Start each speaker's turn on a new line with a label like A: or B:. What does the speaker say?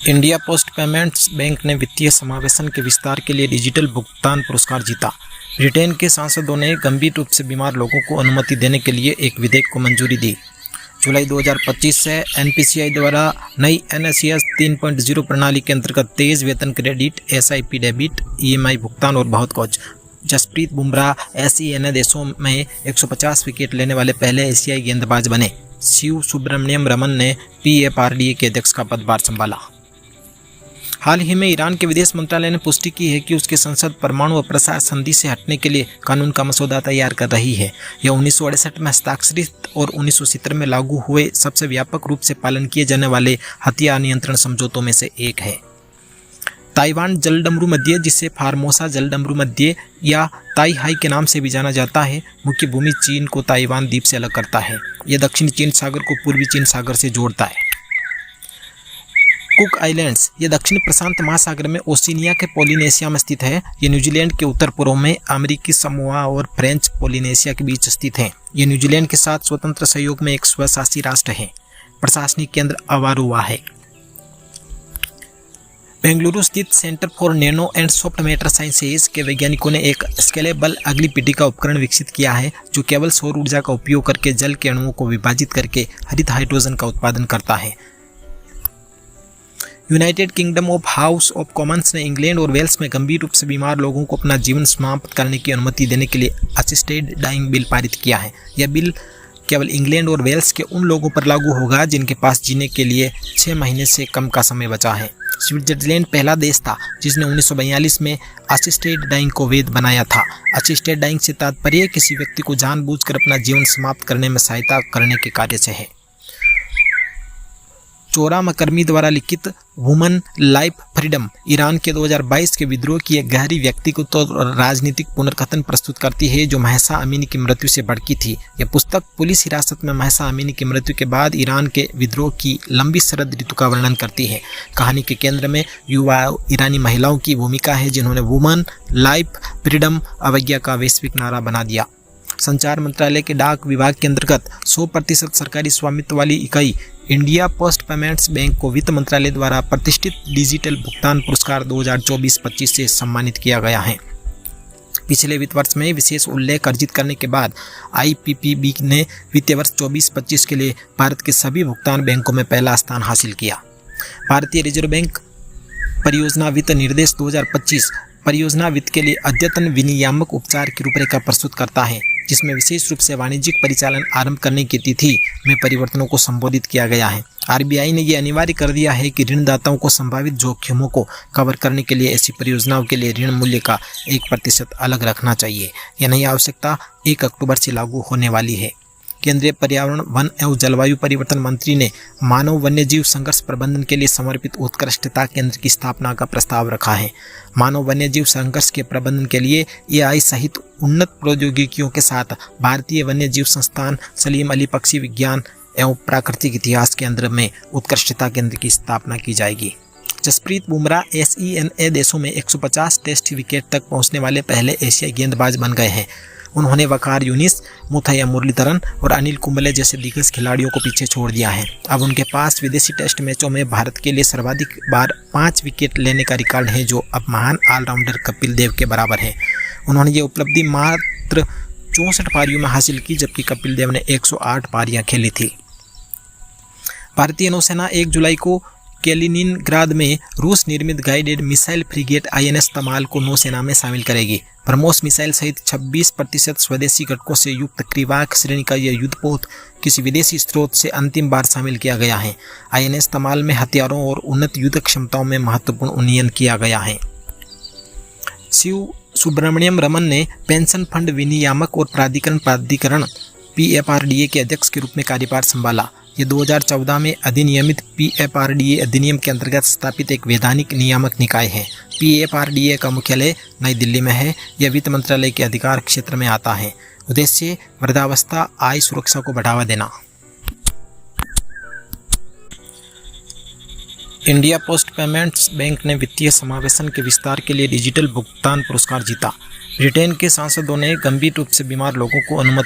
A: India post payments bank ने वित्तीय समावेशन के विस्तार के लिए डिजिटल भुगतान पुरस्कार जीता। ब्रिटेन के सांसदों ने गंभीर रूप से बीमार लोगों को अनुमति देने के लिए एक विधेयक को मंजूरी दी। जुलाई 2025 से एनपीसीआई द्वारा नई NSES 3.0 प्रणाली के अंतर्गत तेज वेतन क्रेडिट, SIP डेबिट, EMI भुगतान और बहुत कुछ। जसप्रीत बुमराह SEN देशों में 150 विकेट लेने वाले पहले एशियाई गेंदबाज बने। शिव सुब्रमण्यम रमन ने PFRDA के अध्यक्ष का पदभार संभाला। हाल ही में ईरान के विदेश मंत्रालय ने पुष्टि की है कि उसकी संसद परमाणु अप्रसार संधि से हटने के लिए कानून का मसौदा तैयार कर रही है। यह 1968 में हस्ताक्षरित और 1970 में लागू हुए सबसे व्यापक रूप से पालन किए जाने वाले हथियार नियंत्रण समझौतों में से एक है। ताइवान जलडमरू मध्य, जिसे फार्मोसा जलडमरू मध्य या ताईहाई के नाम से भी जाना जाता है, मुख्य भूमि चीन को ताइवान द्वीप से अलग करता है। यह दक्षिणी चीन सागर को पूर्वी चीन सागर से जोड़ता है। कुक आइलैंड्स, ये दक्षिण प्रशांत महासागर में ओशिनिया के पोलिनेशिया में स्थित है। ये न्यूजीलैंड के उत्तर पूर्व में अमेरिकी समोआ और फ्रेंच पोलिनेशिया के बीच स्थित है। ये न्यूजीलैंड के साथ स्वतंत्र सहयोग में एक स्वशासी राष्ट्र है। प्रशासनिक केंद्र अवारुवा है। बेंगलुरु स्थित centre for nano and soft matter sciences के वैज्ञानिकों ने एक स्केलेबल अगली पीढ़ी का उपकरण विकसित किया है जो केवल सौर ऊर्जा का उपयोग करके जल के अणुओं को विभाजित करके हरित हाइड्रोजन का उत्पादन करता है। United kingdom of house of Commons ने इंग्लैंड और वेल्स में गंभीर रूप से बीमार लोगों को अपना जीवन समाप्त करने की अनुमति देने के लिए असिस्टेड डाइंग बिल पारित किया है। यह बिल केवल इंग्लैंड और वेल्स के उन लोगों पर लागू होगा जिनके पास जीने के लिए 6 महीने से कम का समय बचा है। स्विट्जरलैंड पहला देश था जिसने 1942 में असिस्टेड डाइंग को वैध बनाया था। असिस्टेड डाइंग से तात्पर्य किसी व्यक्ति को जानबूझकर अपना जीवन समाप्त करने में सहायता करने के कार्य से है। चोरा मकरमी द्वारा लिखित वुमन लाइफ फ्रीडम ईरान के 2022 के विद्रोह की एक गहरी व्यक्तिगत और राजनीतिक पुनर्कथन प्रस्तुत करती है जो महसा अमीनी की मृत्यु से भड़की थी। यह पुस्तक पुलिस हिरासत में महसा अमीनी की मृत्यु के बाद ईरान के विद्रोह की लंबी शरद ऋतु का वर्णन करती है। कहानी के केंद्र में युवा ईरानी महिलाओं की भूमिका है जिन्होंने वुमन लाइफ फ्रीडम अवज्ञा का वैश्विक नारा बना दिया। संचार मंत्रालय के डाक विभाग के अंतर्गत 100% सरकारी स्वामित्व वाली इकाई इंडिया पोस्ट पेमेंट्स बैंक को वित्त मंत्रालय द्वारा प्रतिष्ठित डिजिटल भुगतान पुरस्कार 2024-25 से सम्मानित किया गया है। पिछले वित्त वर्ष में विशेष उल्लेख अर्जित करने के बाद IPPB ने वित्तीय वर्ष 24-25 के लिए भारत के सभी भुगतान बैंकों में पहला स्थान हासिल किया। भारतीय रिजर्व बैंक परियोजना वित्त निर्देश 2025 परियोजना वित्त के लिए अद्यतन विनियामक उपचार की रूपरेखा प्रस्तुत करता है जिसमें विशेष रूप से वाणिज्यिक परिचालन आरंभ करने की तिथि में परिवर्तनों को संबोधित किया गया है। RBI ने यह अनिवार्य कर दिया है कि ऋणदाताओं को संभावित जोखिमों को कवर करने के लिए ऐसी परियोजनाओं के लिए ऋण मूल्य का 1% अलग रखना चाहिए। यह नई आवश्यकता 1 अक्टूबर से लागू होने वाली है। केंद्रीय पर्यावरण, वन एवं जलवायु परिवर्तन मंत्री ने मानव वन्यजीव संघर्ष प्रबंधन के लिए समर्पित उत्कृष्टता केंद्र की स्थापना का प्रस्ताव रखा है। मानव वन्यजीव संघर्ष के प्रबंधन के लिए AI सहित उन्नत प्रौद्योगिकियों के साथ भारतीय वन्यजीव संस्थान, सलीम अली पक्षी विज्ञान एवं प्राकृतिक इतिहास केंद्र में उत्कृष्टता केंद्र की स्थापना की जाएगी। जसप्रीत बुमराह SENA देशों में 150 टेस्ट विकेट तक पहुंचने वाले पहले एशियाई गेंदबाज बन गए हैं। उन्होंने वकार यूनिस, मुथैया मुरलीधरन और अनिल कुंबले जैसे दिग्गज खिलाड़ियों को पीछे छोड़ दिया है। अब उनके पास विदेशी टेस्ट मैचों में भारत के लिए सर्वाधिक बार 5 विकेट लेने का रिकॉर्ड है जो अब महान ऑलराउंडर कपिल देव के बराबर है। उन्होंने ये उपलब्धि मात्र 64 पारियों में हासिल की जबकि कपिल देव ने 108 पारियां खेली थी। भारतीय नौसेना 1 जुलाई को कैलिनिनग्राद में रूस निर्मित गाइडेड मिसाइल फ्रिगेट INS तमाल को नौसेना में शामिल करेगी। ब्रह्मोस मिसाइल सहित 26% स्वदेशी घटकों से युक्त क्रिवाक श्रेणी का यह युद्धपोत किसी विदेशी स्रोत से अंतिम बार शामिल किया गया है। INS तमाल में हथियारों और उन्नत युद्ध क्षमताओं में महत्वपूर्ण उन्नयन किया गया है। शिव सुब्रमण्यम रमन ने पेंशन फंड विनियामक और प्राधिकरण PFRDA के अध्यक्ष के रूप में कार्यभार संभाला। ये 2014 में अधिनियमित PFRDA अधिनियम के अंतर्गत स्थापित एक वैधानिक नियामक निकाय है। PFRDA का मुख्यालय नई दिल्ली में है। यह वित्त मंत्रालय के अधिकार क्षेत्र में आता है। उद्देश्य वृद्धावस्था आय सुरक्षा को बढ़ावा देना। इंडिया पोस्ट पेमेंट्स बैंक ने वित्तीय समावेशन के विस्तार के लिए डिजिटल भुगतान पुरस्कार जीता। ब्रिटेन के सांसदों ने गंभीर रूप से बीमार लोगों को अनुमति